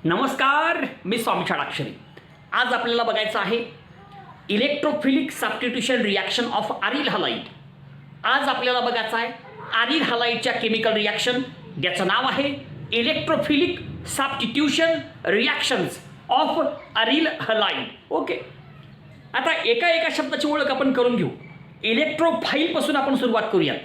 नमस्कार, मी स्वामी षडाक्षरी. आज आपल्याला बघायचं आहे electrophilic substitution reaction of aryl halide. आज आपल्याला बघायचं आहे अरिल हलाइडच्या केमिकल रिॲक्शन, ज्याचं नाव आहे electrophilic substitution reactions of aryl halide. Okay, आता एका एका शब्दाची ओळख आपण करून घेऊ. इलेक्ट्रोफाईल आपण सुरुवात करूयात.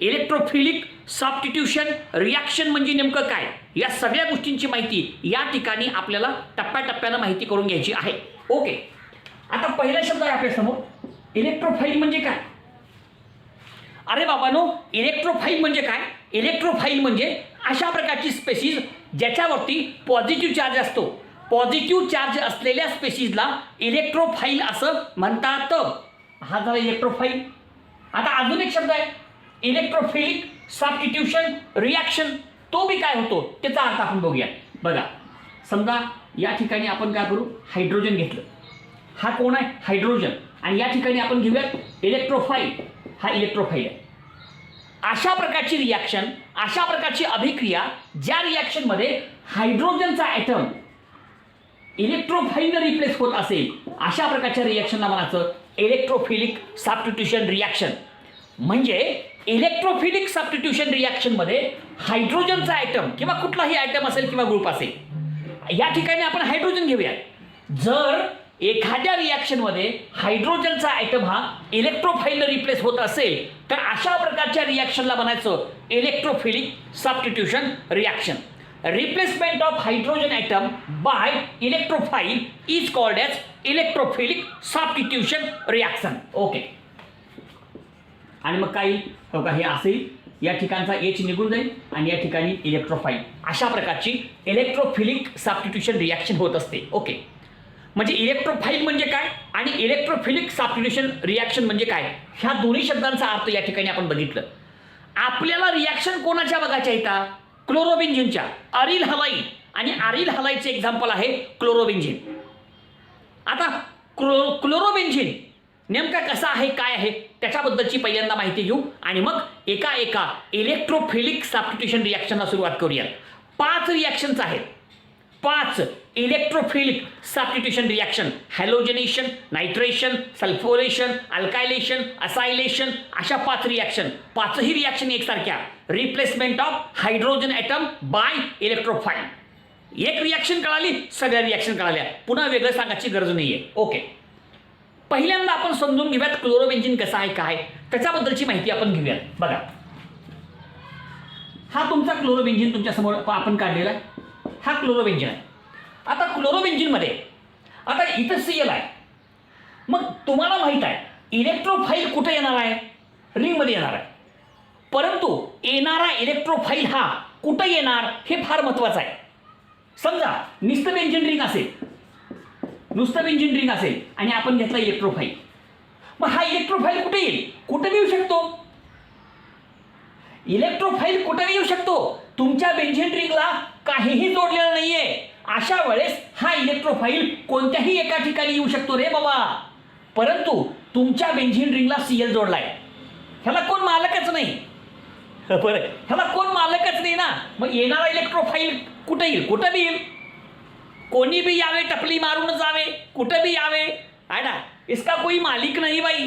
इलेक्ट्रोफिलिक सबस्टिट्यूशन रिॲक्शन म्हणजे नेमकं काय, या सगळ्या गोष्टींची माहिती या ठिकाणी आपल्याला टप्प्याटप्प्यानं माहिती करून घ्यायची आहे. ओके, आता पहिला शब्द आहे आपल्यासमोर इलेक्ट्रोफाईल म्हणजे काय. अरे बाबांनो, इलेक्ट्रोफाईल म्हणजे काय? इलेक्ट्रोफाईल म्हणजे अशा प्रकारची स्पेसीज ज्याच्यावरती पॉझिटिव्ह चार्ज असतो. पॉझिटिव्ह चार्ज असलेल्या स्पेसीजला इलेक्ट्रोफाईल असं म्हणतात. हा झाला इलेक्ट्रोफाईल. आता अजून एक शब्द आहे इलेक्ट्रोफिलिक सबस्टिट्यूशन रिॲक्शन. तो बी काय होतो त्याचा अर्थ आपण बघूया. बघा, समजा या ठिकाणी आपण काय करू, हायड्रोजन घेतलं. हा कोण आहे? हायड्रोजन. आणि या ठिकाणी आपण घेऊयात इलेक्ट्रोफाईल. हा इलेक्ट्रोफाईल आहे. अशा प्रकारची रिॲक्शन, अशा प्रकारची अभिक्रिया ज्या रिॲक्शनमध्ये हायड्रोजनचा ॲटम इलेक्ट्रोफाईलने रिप्लेस होत असेल, अशा प्रकारच्या रिॲक्शनला म्हणायचं इलेक्ट्रोफिलिक सबस्टिट्यूशन रिॲक्शन. म्हणजे इलेक्ट्रोफिलिक सबस्टिट्यूशन रिॲक्शनमध्ये हायड्रोजनचा ॲटम किंवा कुठलाही ॲटम असेल किंवा ग्रुप असेल, या ठिकाणी आपण हायड्रोजन घेऊया. जर एखाद्या रिॲक्शनमध्ये हायड्रोजनचा ॲटम हा इलेक्ट्रोफाईलने रिप्लेस होत असेल, तर अशा प्रकारच्या रिॲक्शनला म्हणायचं electrophilic substitution reaction. Replacement of hydrogen atom by electrophile is called as electrophilic substitution reaction. Okay, आणि मग काही हो का, हे असेल या ठिकाणचा एच निघून जाईल आणि या ठिकाणी इलेक्ट्रोफाईल. अशा प्रकारची इलेक्ट्रोफिलिक सबस्टिट्यूशन रिॲक्शन होत असते. ओके, म्हणजे इलेक्ट्रोफाईल म्हणजे काय आणि इलेक्ट्रोफिलिक सबस्टिट्यूशन रिॲक्शन म्हणजे काय, ह्या दोन्ही शब्दांचा अर्थ या ठिकाणी आपण बघितलं. आपल्याला रिॲक्शन कोणाच्या बघायच्या येतात? क्लोरोबेन्झिनच्या. अरिल हलाइड, आणि अरिल हलाइडचे एक्झाम्पल आहे क्लोरोबेन्झिन. आता क्लोरोबेन्झिन नेमका कसा आहे, काय आहे, त्याच्याबद्दलची पहिल्यांदा माहिती घेऊ आणि मग एका एका इलेक्ट्रोफिलिक सबस्टिट्यूशन रिॲक्शनला सुरुवात करूया. 5 रिॲक्शन्स आहेत. 5 electrophilic substitution reaction: halogenation, nitration, sulphonation, alkylation, acylation. अशा 5 रिॲक्शन. 5ही रिॲक्शन एकसारख्या. Replacement of hydrogen atom by electrophile. एक रिॲक्शन कळाली, सगळ्या रिॲक्शन कळाल्या. पुन्हा वेगळं सांगायची गरज नाही आहे. ओके, पहिल्यांदा आपण समजून घेऊयात क्लोरोबेन्झिन कसं आहे, काय त्याच्याबद्दलची माहिती आपण घेऊयात. बघा, हा तुमचा क्लोरोबेन्झिन तुमच्यासमोर आपण काढलेला आहे. हा क्लोरोबेन्झिन आहे. आता क्लोरोबेन्झिनमध्ये आता इथं सीएल आहे. मग तुम्हाला माहित आहे इलेक्ट्रोफाईल कुठे येणार आहे? रिंगमध्ये येणार आहे. परंतु येणारा इलेक्ट्रोफाईल हा कुठे येणार हे फार महत्त्वाचं आहे. समजा नुसतं बेन्झिन रिंग असेल, नुसतं बेन्झिन रिंग असेल आणि आपण घेतला इलेक्ट्रोफाईल, मग हा इलेक्ट्रोफाईल कुठे येईल? कुठे येऊ शकतो? इलेक्ट्रोफाईल कुठे येऊ शकतो? तुमच्या बेन्झिन रिंगला काहीही जोडलेलं नाहीये. अशा वेळेस हा इलेक्ट्रोफाईल कोणत्याही एका ठिकाणी येऊ शकतो रे बाबा. परंतु तुमच्या बेन्झिन रिंगला सीएल जोडलाय, ह्याला कोण मालकच नाही. बरं, ह्याला कोण मालकच नाही ना. मग येणारा इलेक्ट्रोफाईल कुठे येईल? कुठं बी येईल. कोणी भी यावे, टपली मारून जावे, कुठं भी यावे, आहे ना, इसका कोई मालिक नाही बाई.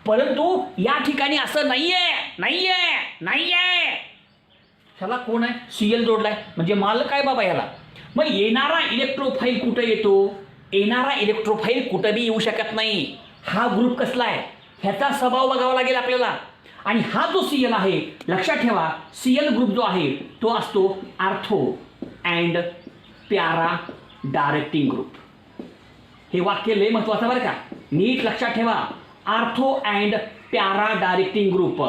परंतु या ठिकाणी असं नाहीये, नाहीये, नाहीये. ह्याला कोण आहे? सीएल जोडलाय, म्हणजे मालक आहे बाबा ह्याला. मग येणारा इलेक्ट्रोफाईल कुठं येतो? येणारा इलेक्ट्रोफाईल कुठं बी येऊ शकत नाही. हा ग्रुप कसला आहे ह्याचा स्वभाव बघावा लागेल आपल्याला. आणि हा जो सीएल आहे, लक्षात ठेवा, सीएल ग्रुप जो आहे तो असतो आर्थो अँड प्यारा डायरेक्टिंग ग्रुप. हे वाक्य लय महत्वाचं बरं का, नीट लक्षात ठेवा. आर्थो अँड प्यारा डायरेक्टिंग ग्रुप.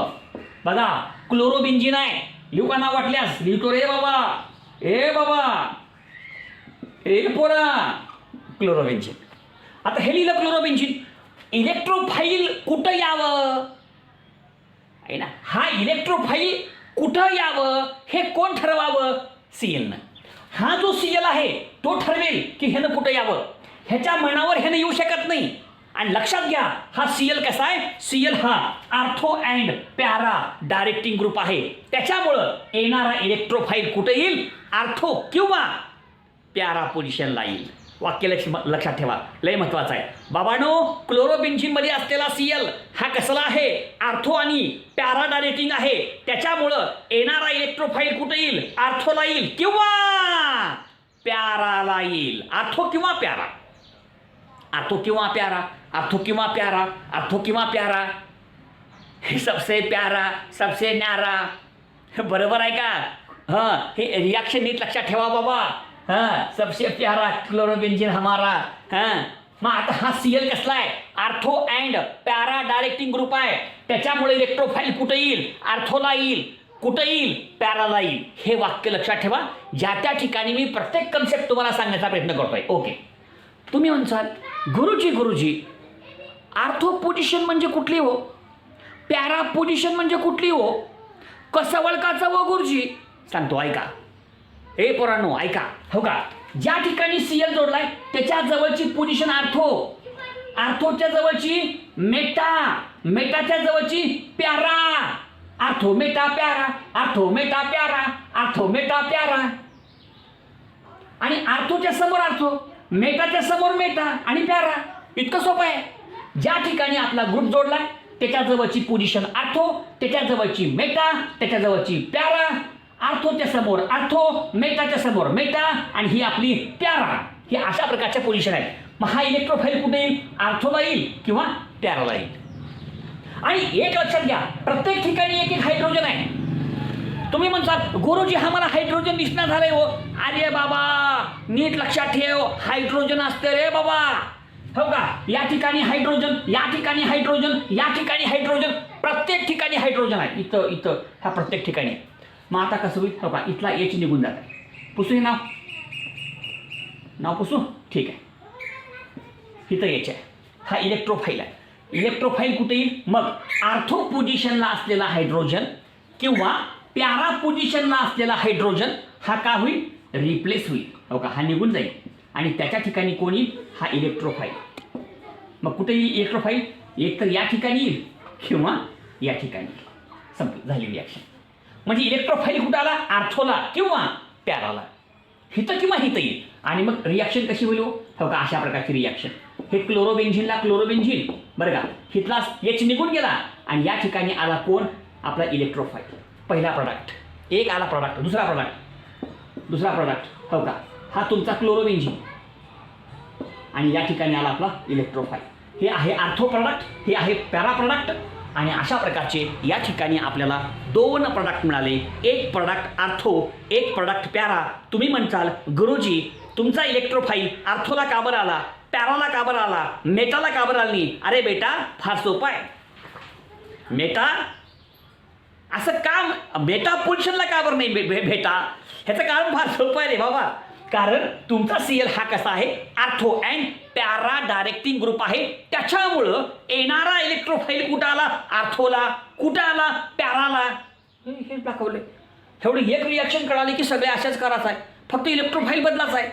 बघा, क्लोरोबेन्झिन आहे, लिहू का नाव वाटल्यास? लिहितो रे बाबा. ए बाबा, ए पोरा, क्लोरोबेन्झिन. आता हे लिहिलं क्लोरोबेन्झिन. इलेक्ट्रोफाईल कुठं यावं आहे ना, हा इलेक्ट्रोफाईल कुठं यावं हे कोण ठरवावं? सीएलनं. हा जो सीएल आहे तो ठरवेल की ह्यानं कुठं यावं. ह्याच्या मनावर ह्यानं येऊ शकत नाही. आणि लक्षात घ्या, हा सीएल कसा आहे? सीएल हा ortho and para directing group आहे. त्याच्यामुळं येणारा इलेक्ट्रोफाईल कुठे येईल? आर्थो किंवा पॅरा पोझिशनला येईल. वाक्य लक्षात ठेवा, लय महत्वाचं आहे बाबांनो. क्लोरोबेन्झिनमध्ये असलेला Cl हा कसला आहे? आर्थो आणि पॅरा डायरेक्टिंग आहे. त्याच्यामुळं येणारा इलेक्ट्रोफाईल कुठे येईल? आर्थोला येईल किंवा प्याराला येईल. आर्थो किंवा प्यारा, आर्थो किंवा प्यारा, आर्थो किंवा प्यारा, आर्थो किंवा प्यारा. हे सबसे प्यारा सबसे न्यारा, बरोबर आहे का? हां, हे रिॲक्शन नीट लक्षात ठेवा बाबा. हां, सबसे प्यारा क्लोरोबेन्झिन हमारा. हां, मग आता हा Cl कसला आहे? Ortho and para directing group आहे. त्याच्यामुळे इलेक्ट्रोफाईल कुठं येईल? आर्थोला येईल. कुठं येईल? पॅराला येईल. हे वाक्य लक्षात ठेवा. ज्या त्या ठिकाणी मी प्रत्येक कन्सेप्ट तुम्हाला सांगण्याचा प्रयत्न करतोय. ओके, तुम्ही म्हणसाल गुरुजी आर्थो पोझिशन म्हणजे कुठली हो? पॅरा पोझिशन म्हणजे कुठली हो? कसं ओळखायचं हो गुरुजी? सांगतो, ऐका. हे पोरांनो ऐका, हो का? ज्या ठिकाणी Cl जोडलाय त्याच्या जवळची पोझिशन आर्थो, आर्थोच्या जवळची मेटा, मेटाच्या जवळची प्यारा. आर्थो मेटा प्यारा, आर्थो मेटा प्यारा, आर्थो मेटा प्यारा. आणि आर्थोच्या समोर आर्थो, मेटाच्या समोर मेटा आणि प्यारा. इतकं सोपं आहे. ज्या ठिकाणी आपला ग्रुप जोडलाय त्याच्या जवळची पोझिशन आर्थो, त्याच्या जवळची मेटा, त्याच्या जवळची प्यारा. आर्थोच्या समोर आर्थो, मेटाच्या समोर मेटा आणि ही आपली प्यारा. ही अशा प्रकारच्या पोझिशन आहेत. मग हा इलेक्ट्रोफाईल कुठे येईल? आर्थोला येईल किंवा प्याराला येईल. आणि एक लक्षात घ्या, प्रत्येक ठिकाणी एक एक हायड्रोजन आहे. तुम्ही म्हणतात गुरुजी हा मला हायड्रोजन दिसणार झालंय हो. अरे बाबा नीट लक्षात ठेव, हायड्रोजन असते रे बाबा, हो का? या ठिकाणी हायड्रोजन, या ठिकाणी हायड्रोजन, या ठिकाणी हायड्रोजन, प्रत्येक ठिकाणी हायड्रोजन आहे. इथं इथं ह्या प्रत्येक ठिकाणी. मग आता कसं होईल? हो का? इथला H निघून जात आहे. पुसू हे नाव, नाव पुसू, ठीक आहे. इथं H आहे. हा इलेक्ट्रोफाईल आहे. इलेक्ट्रोफाईल कुठे येईल? मग आर्थो पोझिशनला असलेला हायड्रोजन किंवा पॅरा पोझिशनला असलेला हायड्रोजन हा का होईल? रिप्लेस होईल. हो का? हा निघून जाईल आणि त्याच्या ठिकाणी कोण येईल? हा इलेक्ट्रोफाईल. मग कुठे येईल इलेक्ट्रोफाईल? एक तर या ठिकाणी येईल किंवा या ठिकाणी. संपली, झाली रिॲक्शन. म्हणजे इलेक्ट्रोफाईल कुठं आला? आर्थोला किंवा पॅराला. हिथं किंवा हिथं येईल. आणि मग रिॲक्शन कशी होईल हो का? अशा प्रकारची रिॲक्शन. हे क्लोरोबेन्झिनला क्लोरोबेन्झिन, बरं का? हिथला H निघून गेला आणि या ठिकाणी आला कोण? आपला इलेक्ट्रोफाईल. पहिला प्रोडक्ट, एक आला प्रोडक्ट, दुसरा प्रोडक्ट, दुसरा प्रोडक्ट, हो का? हा तुमचा क्लोरोबेन्झिन आणि या ठिकाणी आला आपला इलेक्ट्रोफाईल. हे आहे आर्थो प्रोडक्ट, हे आहे पॅरा प्रोडक्ट. आणि अशा प्रकारचे या ठिकाणी आपल्याला दोन प्रोडक्ट मिळाले. एक प्रोडक्ट आर्थो, एक प्रोडक्ट पॅरा. तुम्ही म्हणताल गुरुजी तुमचा इलेक्ट्रोफाईल आर्थोला का बरं आला, पॅराला का बरं आला, मेटाला का बरं आला नाही? अरे बेटा फार सोपं आहे. मेटा असं काम, मेटा पोझिशनला का बरं नाही बेटा? ह्याचं कारण फार सोपं आहे रे बाबा. कारण तुमचा Cl हा कसा आहे? Ortho and para directing group आहे. त्याच्यामुळं येणारा इलेक्ट्रोफाईल कुठं आला? आर्थोला. कुठं आला? पॅराला. हे दाखवले. एवढी एक रिॲक्शन कळाली की सगळे अशाच करायचं आहे. फक्त इलेक्ट्रोफाईल बदलाच आहे.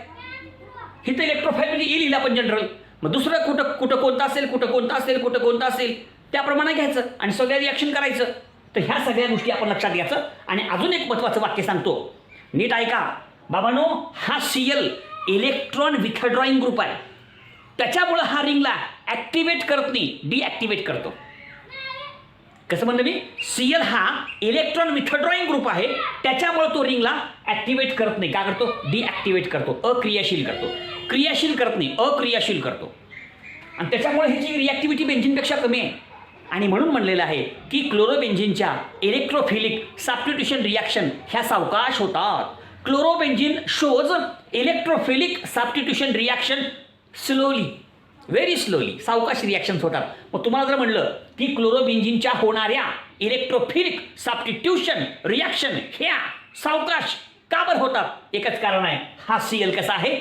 इथं इलेक्ट्रोफाईल म्हणजे येईल आपण जनरल. मग दुसरं कुठं कुठं कोणतं असेल, कुठं कोणतं असेल, कुठं कोणतं असेल त्याप्रमाणे घ्यायचं आणि सगळ्या रिॲक्शन करायचं. तर ह्या सगळ्या गोष्टी आपण लक्षात घ्यायचं. आणि अजून एक महत्त्वाचं वाक्य सांगतो, नीट ऐका बाबांनो. हा Cl इलेक्ट्रॉन विथड्रॉईंग ग्रुप आहे. त्याच्यामुळं हा रिंगला ॲक्टिवेट करत नाही, डिॲक्टिवेट करतो. कसं म्हणलं मी? Cl हा इलेक्ट्रॉन विथड्रॉईंग ग्रुप आहे. त्याच्यामुळं तो रिंगला ॲक्टिवेट करत नाही. का करतो? डिॲक्टिवेट करतो, अक्रियाशील करतो. क्रियाशील करत नाही, अक्रियाशील करतो. आणि त्याच्यामुळे ह्याची रिॲक्टिव्हिटी बेन्झिनपेक्षा कमी आहे. आणि म्हणून म्हणलेलं आहे की क्लोरोबेन्झिनच्या इलेक्ट्रोफिलिक सबस्टिट्यूशन रिॲक्शन ह्या सावकाश होतात. Chlorobenzene shows electrophilic substitution reaction slowly, very slowly, सावकाश रिॲक्शन्स होतात. मग तुम्हाला जर म्हणलं की क्लोरोबेन्झिनच्या होणाऱ्या इलेक्ट्रोफिलिक सबस्टिट्यूशन रिॲक्शन ह्या सावकाश का बरं होतात? एकच कारण आहे, हा Cl कसा आहे?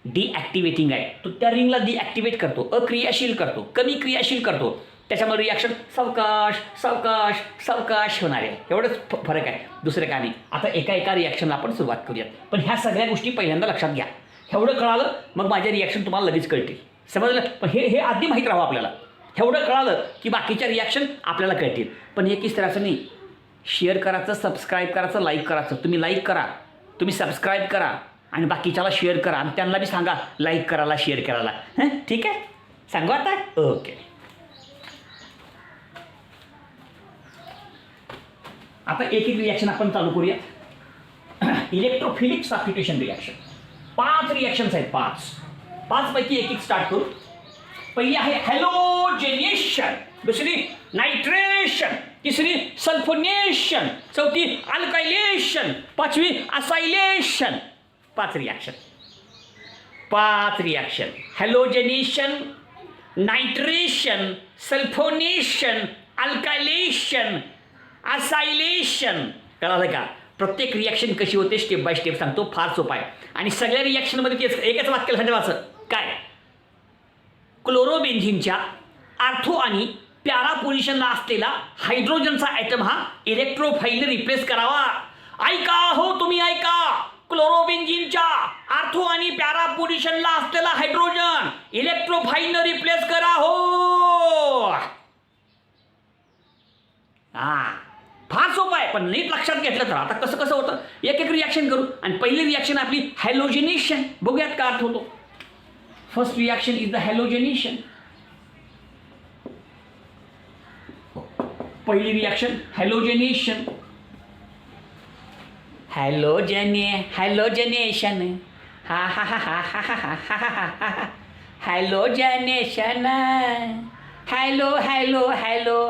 डिॲक्टिवेटिंग आहे. तो त्या रिंगला डिॲक्टिवेट करतो, अक्रियाशील करतो, कमी क्रियाशील करतो. त्याच्यामुळे रिॲक्शन सावकाश सावकाश सावकाश होणार आहे. एवढंच फरक आहे, दुसरं काय नाही. आता एका एका रिॲक्शनला आपण सुरुवात करूयात. पण ह्या सगळ्या गोष्टी पहिल्यांदा लक्षात घ्या. एवढं कळालं मग माझ्या रिॲक्शन तुम्हाला लगेच कळतील. समजलं? पण हे आधी माहीत राहावं आपल्याला. एवढं कळालं की बाकीच्या रिॲक्शन आपल्याला कळतील. पण हे किस तरह असं नाही, शेअर करायचं, सबस्क्राईब करायचं, लाईक करायचं. तुम्ही लाईक करा, तुम्ही सबस्क्राईब करा आणि बाकीच्याला शेअर करा आणि त्यांना बी सांगा लाईक करायला शेअर करायला. ठीक आहे, सांगू आता. ओके, आता एक एक रिॲक्शन आपण चालू करूया. Electrophilic substitution reaction. 5 रिॲक्शन्स आहेत, 5 पैकी एक एक स्टार्ट करू. पहिली आहे हॅलोजेनेशन, दुसरी नायट्रेशन, तिसरी सल्फोनेशन, चौथी अल्कायलेशन, पाचवी acylation. 5 reaction. Halogenation, nitration, sulphonation, alkylation, acylation. कळालं का? प्रत्येक रिॲक्शन कशी होते स्टेप बाय स्टेप सांगतो, फार सोपा आहे. आणि सगळ्या रिॲक्शनमध्ये तेच एकच वाक्य लक्षात ठेवायचं. काय? क्लोरोबेन्झिनच्या आर्थो आणि पॅरा पोझिशनला असलेला हायड्रोजनचा ॲटम हा इलेक्ट्रोफाईलने रिप्लेस करावा. ऐका हो, तुम्ही ऐका. क्लोरोबेन्झिनच्या आर्थो आणि पॅरा पोझिशनला असलेला हायड्रोजन इलेक्ट्रोफाईलने रिप्लेस करा हो. फार सोपं आहे, पण नीट लक्षात घेतलं तर. आता कसं कसं होतं एक एक रिॲक्शन करू. आणि पहिली रिॲक्शन आपली हॅलोजेनेशन. बघूयात का अर्थ होतो. First reaction is the halogenation. पहिली रिॲक्शन हॅलोजेनेशन. हॅलोजेनेशन. हा हा हा हा हा हा हा हा हा हा. हॅलोजेनेशन. हॅलोजेनेशन.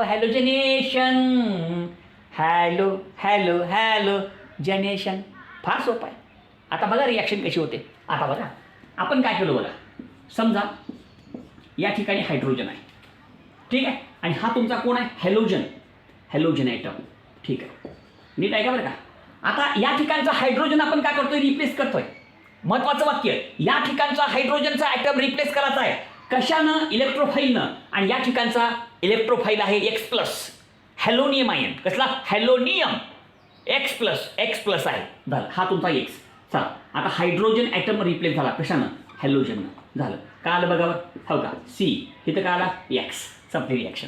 हॅलोजेनेशन. फार सोपं आहे. आता बघा रिॲक्शन कशी होते. आता बघा आपण काय केलं बघा. समजा या ठिकाणी हायड्रोजन आहे, ठीक आहे, आणि हा तुमचा कोण आहे? Halogen atom. ठीक आहे, नीट ऐका बरं का. आता या ठिकाणचा हायड्रोजन आपण काय करतोय? रिप्लेस करतोय. महत्वाचं वाक्य, या ठिकाणचा हायड्रोजनचा ॲटम रिप्लेस करायचा आहे. कशानं? इलेक्ट्रोफाईलनं. आणि या ठिकाणचा इलेक्ट्रोफाईल आहे X+. हॅलोनियम आयन. कसला? हॅलोनियम. X+ आहे. झालं, हा तुमचा X. चला, आता हायड्रोजन ॲटम रिप्लेस झाला. कशानं? हॅलोजननं. झालं. काय आलं बघा हो का? C. इथं काय आला? X. संपली रिॲक्शन.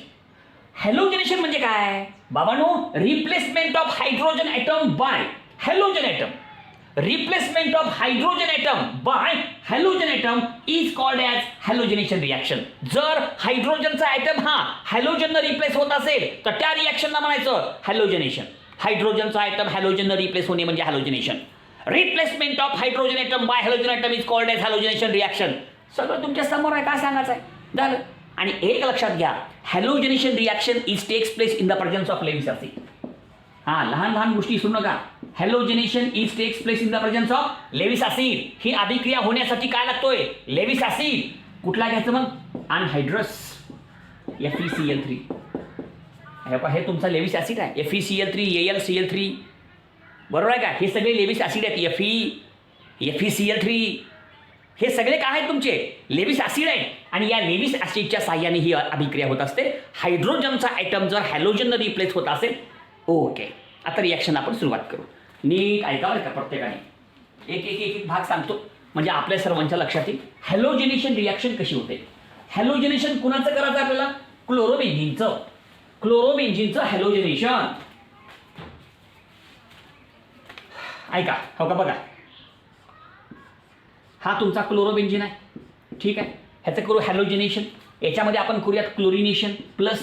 हॅलोजेनेशन म्हणजे काय बाबांनो? Replacement of hydrogen atom by halogen atom. Replacement of hydrogen atom by halogen atom is called as halogenation reaction. जर हायड्रोजनचा ॲटम हा हॅलोजननं रिप्लेस होत असेल तर त्या रिॲक्शनला म्हणायचं हॅलोजेनेशन. हायड्रोजनचा ॲटम हॅलोजननं रिप्लेस होणे म्हणजे halogenation. Replacement of hydrogen atom by halogen atom is called as halogenation reaction. सगळं तुमच्या समोर आहे, काय सांगायचं आहे. झालं. आणि एक लक्षात घ्या, halogenation reaction is takes place in the presence of Lewis acid. लहान लहान गोष्टी विसरू नका. Halogenation is takes place in the presence of Lewis acid. ही अभिक्रिया होण्यासाठी काय लागतोय? Lewis acid. कुठला घ्यायचं मग? अनहायड्रस FeCl3. हे तुमचा लेविस ॲसिड आहे. FeCl3, AlCl3. बरोबर आहे का? हे सगळे लेविस ॲसिड आहेत. FeCl3 हे सगळे काय आहेत? तुमचे लेविस ॲसिड आहेत. आणि या लेविस ॲसिडच्या साह्याने ही अभिक्रिया होत असते. हायड्रोजनचा ॲटम जर हॅलोजननं रिप्लेस होत असेल. ओके, आता रिॲक्शन आपण सुरुवात करू. नीट ऐका बरं का प्रत्येकाने. एक भाग सांगतो म्हणजे आपल्या सर्वांच्या लक्षात येईल. हॅलोजेनेशन रिॲक्शन कशी होते. हॅलोजेनेशन कुणाचं करायचं आपल्याला? क्लोरोबेन्झिनचं हॅलोजेनेशन. ऐका हो का बघा. हा तुमचा क्लोरोबेन्झिन आहे, ठीक आहे. ह्याचं करू हॅलोजेनेशन. याच्यामध्ये आपण करूयात क्लोरिनेशन प्लस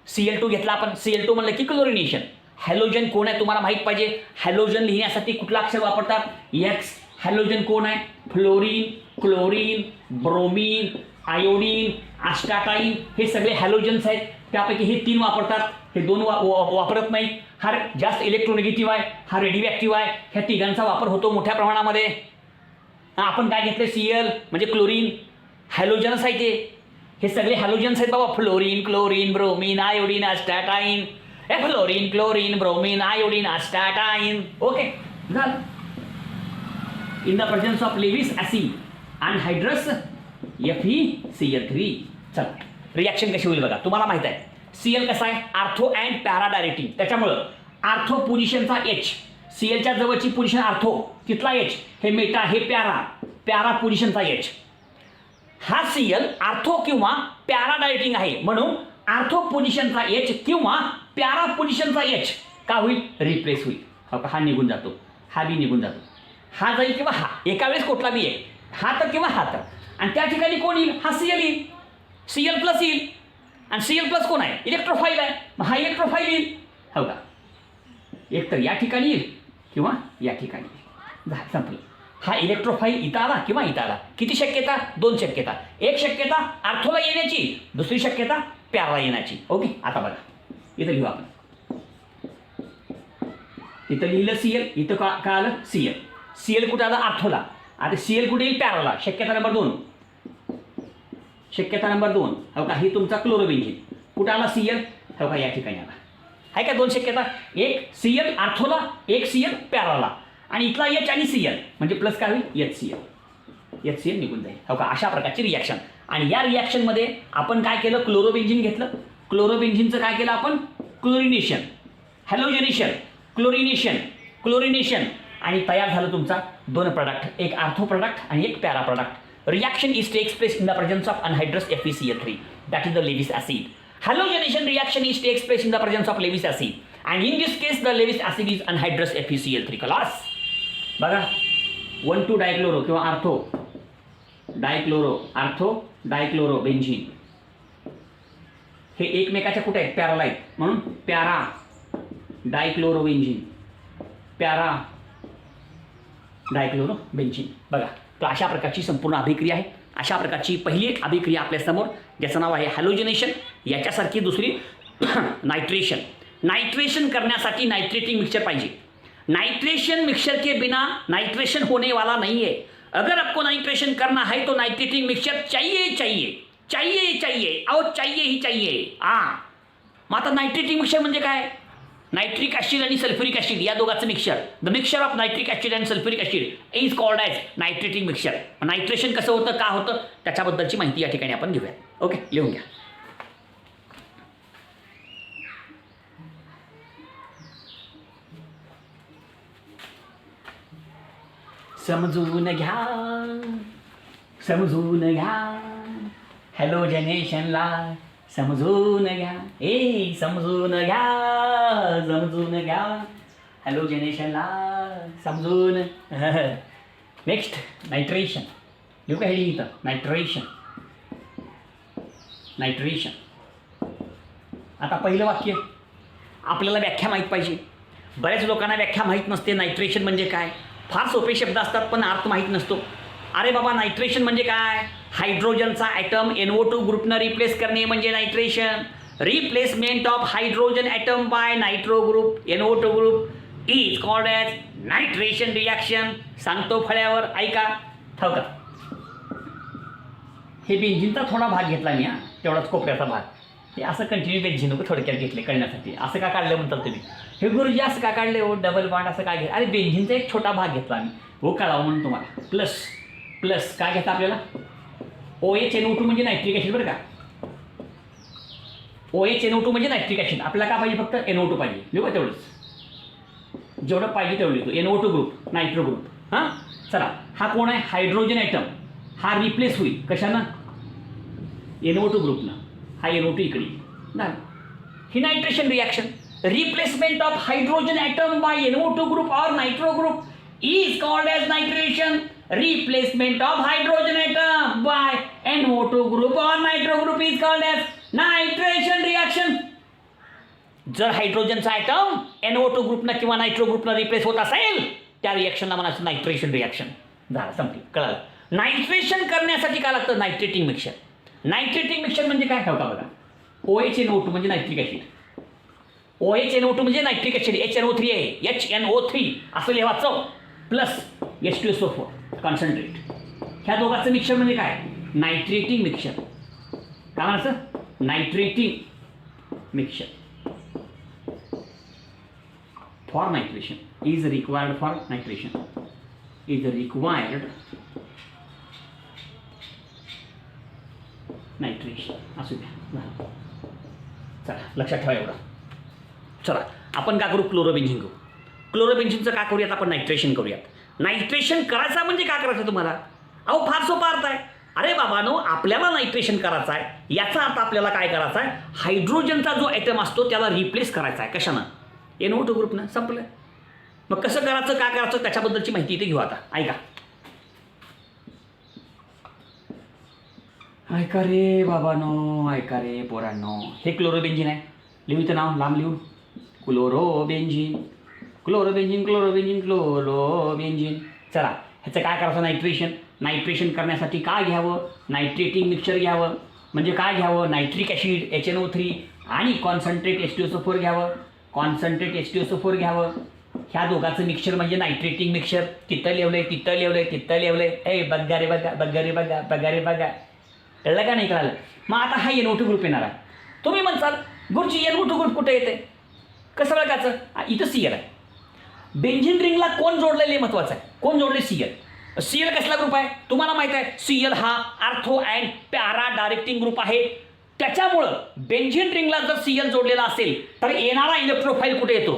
Cl2 घेतला आपण. Cl2 म्हणलं की क्लोरिनेशन. हॅलोजन कोण आहे तुम्हाला माहीत पाहिजे. हॅलोजन लिहिण्यासाठी कुठला अक्षर वापरतात? X. हॅलोजन कोण आहे? फ्लोरीन, क्लोरीन, ब्रोमीन, आयोडीन, आस्टाटाईन हे सगळे हॅलोजन्स आहेत. त्यापैकी हे 3 वापरतात, हे 2 वापरत नाहीत. हा जास्त इलेक्ट्रोनिगेटिव्ह आहे, हा रेडिओ आहे. ह्या तिघांचा वापर होतो मोठ्या प्रमाणामध्ये. आपण काय घेतलं? Cl म्हणजे क्लोरीन. हॅलोजन्स आहे ते. हे सगळे हॅलोजन्स आहेत बाबा. Fluorine, chlorine, bromine, iodine, astatine. Fluorine, chlorine, bromine, iodine, astatine. Okay, झालं. In the presence of Lewis acid anhydrous FeCl3. चला, रिॲक्शन कशी होईल बघा. तुम्हाला माहित आहे Cl कसा आहे? Ortho and para directing. त्याच्यामुळं आर्थो पोझिशनचा H, Clच्या जवळची पोझिशन आर्थो, तिथला H. हे मेटा, हे पॅरा पोझिशनचा H. हा Cl आर्थो किंवा पॅरा डायरेक्टिंग आहे म्हणून आर्थो पोझिशनचा H किंवा पॅरा पोझिशनचा H का होईल? रिप्लेस होईल. हो का, हा निघून जातो, हा बी निघून जातो, हा जाईल किंवा हा, एका वेळेस कुठला बी आहे, हा तर किंवा हा तर. आणि त्या ठिकाणी कोण येईल, हा Cl येईल, Cl प्लस येईल. आणि Cl प्लस कोण आहे, इलेक्ट्रोफाईल आहे, मग हा इलेक्ट्रोफाईल येईल. हो का, एक तर या ठिकाणी येईल किंवा या ठिकाणी येईल. झालं, संपलं. हा इलेक्ट्रोफाईल इथं आला किंवा इथं आला. किती शक्यता, 2 शक्यता. एक शक्यता आर्थोला येण्याची, दुसरी शक्यता पॅराला येण्याची. ओके, आता बघा इथं लिहू आपण. इथं लिहिलं Cl, इथं का आलं Cl. Cl कुठे आलं, आर्थोला. आता Cl कुठे येईल, पॅराला. शक्यता नंबर 2. शक्यता नंबर 2. हो का, ही तुमचा क्लोरोबेन्झीन. कुठं आला Cl, हो का, या ठिकाणी आला. आहे का 2 शक्यता, एक Cl आर्थोला, एक Cl पॅराला. आणि इथला H आणि Cl म्हणजे प्लस काय होईल, HCl निघून जाईल. हो का, अशा प्रकारची रिॲक्शन. आणि या रिॲक्शनमध्ये आपण काय केलं, क्लोरोबेन्झीन घेतलं. क्लोरोबेन्झीनचं काय केलं आपण, क्लोरिनेशन, हॅलोजनेशन, क्लोरिनेशन आणि तयार झालं तुमचा 2 प्रोडक्ट, एक आर्थो प्रोडक्ट आणि एक para product. Reaction is takes place in the presence of anhydrous FeCl3, that is the Lewis acid. Halogenation reaction is takes place in the presence of Lewis acid, and in this case the Lewis acid is anhydrous FeCl3. class बघा, 1,2 डायक्लोरो किंवा ortho डायक्लोरो benzene हे एकमेकाच्या कुठे आहेत, पॅराला आहेत. म्हणून para डायक्लोरो benzene, para डायक्लोरो benzene. बघा, तर अशा प्रकारची संपूर्ण अभिक्रिया आहे. अशा प्रकारची पहिली एक अभिक्रिया आपल्यासमोर, ज्याचं नाव आहे हॅलोजनेशन. याच्यासारखी दुसरी नाइट्रेशन. नाइट्रेशन करण्यासाठी नाइट्रेटिंग मिक्सचर पाहिजे. नाइट्रेशन मिक्सचर के बिना नाइट्रेशन होने वाला नहीं है. अगर आपको नाइट्रेशन करना है तो नाइट्रेटिंग मिक्सचर चाहिए ही चाहिए. मग आता नाइट्रेटिंग मिक्सचर म्हणजे काय, नायट्रिक ॲसिड आणि सल्फ्युरिक ॲसिड या दोघांचं mixture. The mixture of nitric acid and sulphuric acid is called as nitrating mixture. Nitration कसं होतं, का होतं, त्याच्याबद्दलची माहिती या ठिकाणी आपण घेऊया. ओके, लिहून घ्या. समजून घ्या हॅलोजनेशनला, समजून घ्या हॅलोजनेशनला, समजून. Next nitration. लिहू का, हे इथं नाइट्रेशन. आता पहिलं वाक्य, आपल्याला व्याख्या माहीत पाहिजे. बऱ्याच लोकांना व्याख्या माहीत नसते. नाइट्रेशन म्हणजे काय, फार सोपे शब्द असतात पण अर्थ माहीत नसतो. अरे बाबा, नाइट्रेशन म्हणजे काय, हायड्रोजनचा ॲटम NO2 ग्रुपनं रिप्लेस करणे म्हणजे nitration. Replacement of hydrogen atom by nitro group, NO2 group is called as nitration reaction. सांगतो फळ्यावर, ऐका. हो का, हे बेन्झीनचा थोडा भाग घेतला मी, तेवढाच कोपऱ्याचा भाग. हे असं कंटिन्यू बेन्झीन नको थोडक्यात घेतले कळण्यासाठी. असं का काढलं म्हणतात तुम्ही, हे गुरुजी असं का काढले हो, डबल बॉन्ड असं काय घेतलं. अरे बेन्झीनचा एक छोटा भाग घेतला मी, हो कळावं म्हणून तुम्हाला. प्लस काय घेता आपल्याला, OH NO2 म्हणजे नायट्रिक ॲसिड. बरं का, OH NO2 म्हणजे नायट्रिक ॲसिड. आपल्याला काय पाहिजे, फक्त NO2 पाहिजे. लिहू का, तेवढंच, जेवढं पाहिजे तेवढं लिहितो. NO2 group, nitro group. हां, चला, हा कोण आहे, हायड्रोजन ॲटम. हा रिप्लेस होईल कशानं, NO2 ग्रुपनं. हा NO2 इकडे झालं. ही nitration reaction. Replacement of hydrogen atom by NO2 group और nitro group is called as nitration. Replacement of hydrogen atom by NO2 group or nitro group is called as nitration reaction. जर हायड्रोजनचा item NO2 ग्रुपनं किंवा nitro ग्रुपनं replace होत असेल, त्या रिॲक्शनला म्हणायचं nitration reaction. झालं, संपली, कळालं. नाइट्रेशन करण्यासाठी काय लागतं, नाइट्रेटिंग मिक्सचर. नाइट्रेटिंग मिक्सचर म्हणजे काय, ठेवता बघा. OH NO2 म्हणजे नायट्रिक ॲसिड, OH NO2 म्हणजे नायट्रिक ॲसिड, HNO3 आहे, HNO3 असं लिहायचं, प्लस H2SO4 कॉन्सन्ट्रेट. ह्या दोघांचं मिक्सचर म्हणजे काय, नाइट्रेटिंग मिक्सचर. काय म्हणायचं, nitrating mixture for nitration is required for nitration, is required nitration. असू द्या, चला लक्षात ठेवा एवढं. चला आपण काय करू, क्लोरोबेन्झीन घेऊ. क्लोरोबेन्झीनचं काय करूयात आपण, नाइट्रेशन करूयात. नाइट्रेशन करायचं म्हणजे काय करायचं तुम्हाला, अहो फार सोपा अर्थ आहे. अरे बाबानो, आपल्याला नाइट्रेशन करायचं आहे, याचा अर्थ आपल्याला काय करायचा आहे, हायड्रोजनचा जो ॲटम असतो त्याला रिप्लेस करायचा आहे. कशानं, NO2 ग्रुपनं. संपलं. मग कसं करायचं, काय करायचं त्याच्याबद्दलची माहिती इथे घेऊ आता. ऐका. ऐका रे बाबांनो, ऐका रे पोरांनो. हे क्लोरोबेंजिन आहे. लिहू इथं नाव लांब लिहू. Chlorobenzene, chlorobenzene, chlorobenzene, chlorobenzene. चला ह्याचं काय करायचं, नायट्रेशन. नायट्रेशन करण्यासाठी काय घ्यावं, नायट्रेटिंग मिक्सचर घ्यावं. म्हणजे काय घ्यावं, नायट्रिक ॲसिड HNO3 आणि कॉन्सन्ट्रेट H2SO4 घ्यावं. कॉन्सन्ट्रेट H2SO4 घ्यावं. ह्या दोघांचं मिक्सचर म्हणजे नायट्रेटिंग मिक्सचर. तिथं लिवलंय, तिथं लिवलंय, तिथं लिवलंय. ए बघा रे बघा, बघा रे बघा, बघा रे बघा. कळलं का नाही कळलं. मग आता हा NO2 ग्रुप येणार आहे. तुम्ही म्हणसाल गुरुजी NO2 ग्रुप कुठे येते, कसं बघायचं. इथं Cl आहे. बेंझिन रिंगला कोण जोडलेले महत्वाचं आहे, कोण जोडले, Cl. Cl कसला ग्रुप आहे तुम्हाला माहित आहे. Cl हा ortho and para directing group आहे. त्याच्यामुळं बेंझिन रिंगला जर Cl जोडलेला असेल तर येणारा इलेक्ट्रोफाईल कुठे येतो,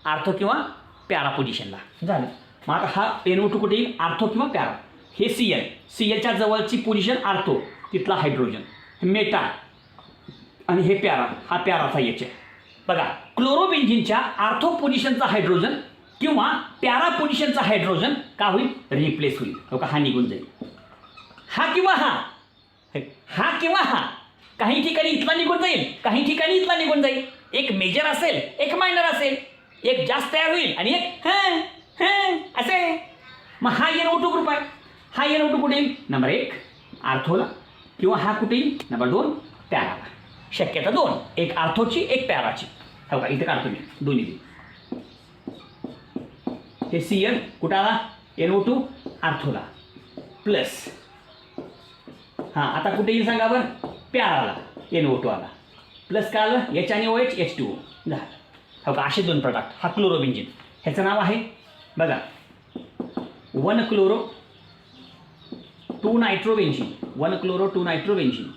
आर्थो किंवा पॅरा पोझिशनला. झालं. मग आता हा NO2 कुठे येईल, आर्थो किंवा पॅरा. हे Cl, Clच्या जवळची पोझिशन आर्थो, तिथला हायड्रोजन मेटा, आणि हे पॅरा, हा पॅराचा H आहे. बघा क्लोरोबेंझिनच्या आर्थो पोझिशनचा हायड्रोजन किंवा पॅरा पोझिशनचा हायड्रोजन का होईल, रिप्लेस होईल. हो का, हा निघून जाईल. हा किंवा हा, हा किंवा हा. काही ठिकाणी इथला निघून जाईल, काही ठिकाणी इथला निघून जाईल. एक मेजर असेल, एक मायनर असेल. एक जास्त तयार होईल आणि एक असे. मग हा NO2 ग्रुप आहे. हा NO2 कुठे येईल, नंबर 1 आर्थोला, किंवा हा कुठे येईल, नंबर 2 पॅराला. शक्यता 2, एक आर्थोची एक पॅराची. हो का, इथे काढतो मी दोन्ही. हे Cl कुठं आला, NO2 आर्थोला प्लस. हां आता कुठे येईल सांगा बरं, पॅराला NO2 आला प्लस. काय आलं, H आणि OH H2O झालं. हो का, असे 2 प्रोडक्ट. हा क्लोरोबेंजिन, ह्याचं नाव आहे बघा 1 क्लोरो 2 नायट्रोबेंजिन. 1 क्लोरो 2 नायट्रोबेंजिन.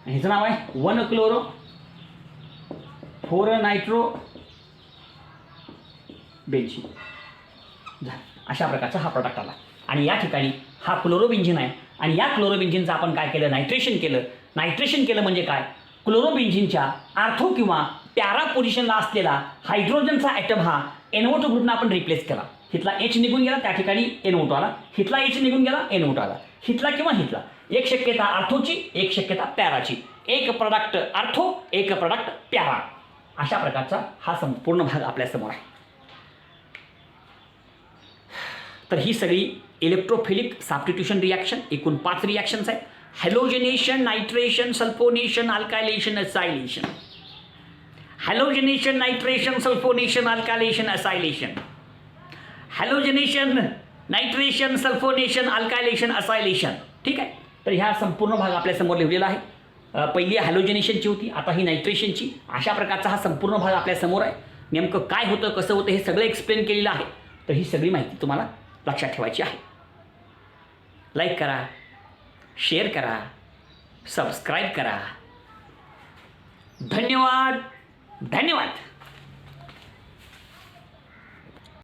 ह्याचं नाव आहे 1 क्लोरो 4 नायट्रो बेंझिन. झालं. अशा प्रकारचा हा प्रोडक्ट आला. आणि या ठिकाणी हा क्लोरोबेंझिन आहे. आणि या क्लोरोबेंझिनचं आपण काय केलं, नायट्रेशन केलं. नायट्रेशन केलं म्हणजे काय, क्लोरोबेंझिनच्या आर्थो किंवा पॅरा पोझिशनला असलेला हायड्रोजनचा ॲटम हा NO2 ग्रुपनं आपण रिप्लेस केला. हिथला H निघून गेला, त्या ठिकाणी NO2 आला. हिथला H निघून गेला, NO2 आला. हिथला किंवा हिथला. एक शक्यता आर्थोची, एक शक्यता पॅराची. एक प्रोडक्ट आर्थो, एक प्रोडक्ट पॅरा. अशा प्रकारचा हा संपूर्ण भाग आपल्यासमोर आहे. तर ही सगळी इलेक्ट्रोफिलिक सबस्टिट्यूशन रिॲक्शन, एकूण 5 रिॲक्शन्स आहेत. Halogenation, nitration, sulphonation, alkylation, acylation. Halogenation, nitration, sulphonation, alkylation, acylation. Halogenation, nitration, sulphonation, alkylation, acylation. ठीक आहे. तर ह्या संपूर्ण भाग आपल्यासमोर लिहिलेला आहे. पहिली हॅलोजनेशनची होती, आता ही नायट्रेशनची. अशा प्रकारचा हा संपूर्ण भाग आपल्यासमोर आहे. नेमकं काय होतं, कसं होतं, हे सगळं एक्सप्लेन केलेलं आहे. तर ही सगळी माहिती तुम्हाला लक्षात ठेवायची आहे. लाईक करा, शेअर करा, सबस्क्राईब करा. धन्यवाद, धन्यवाद.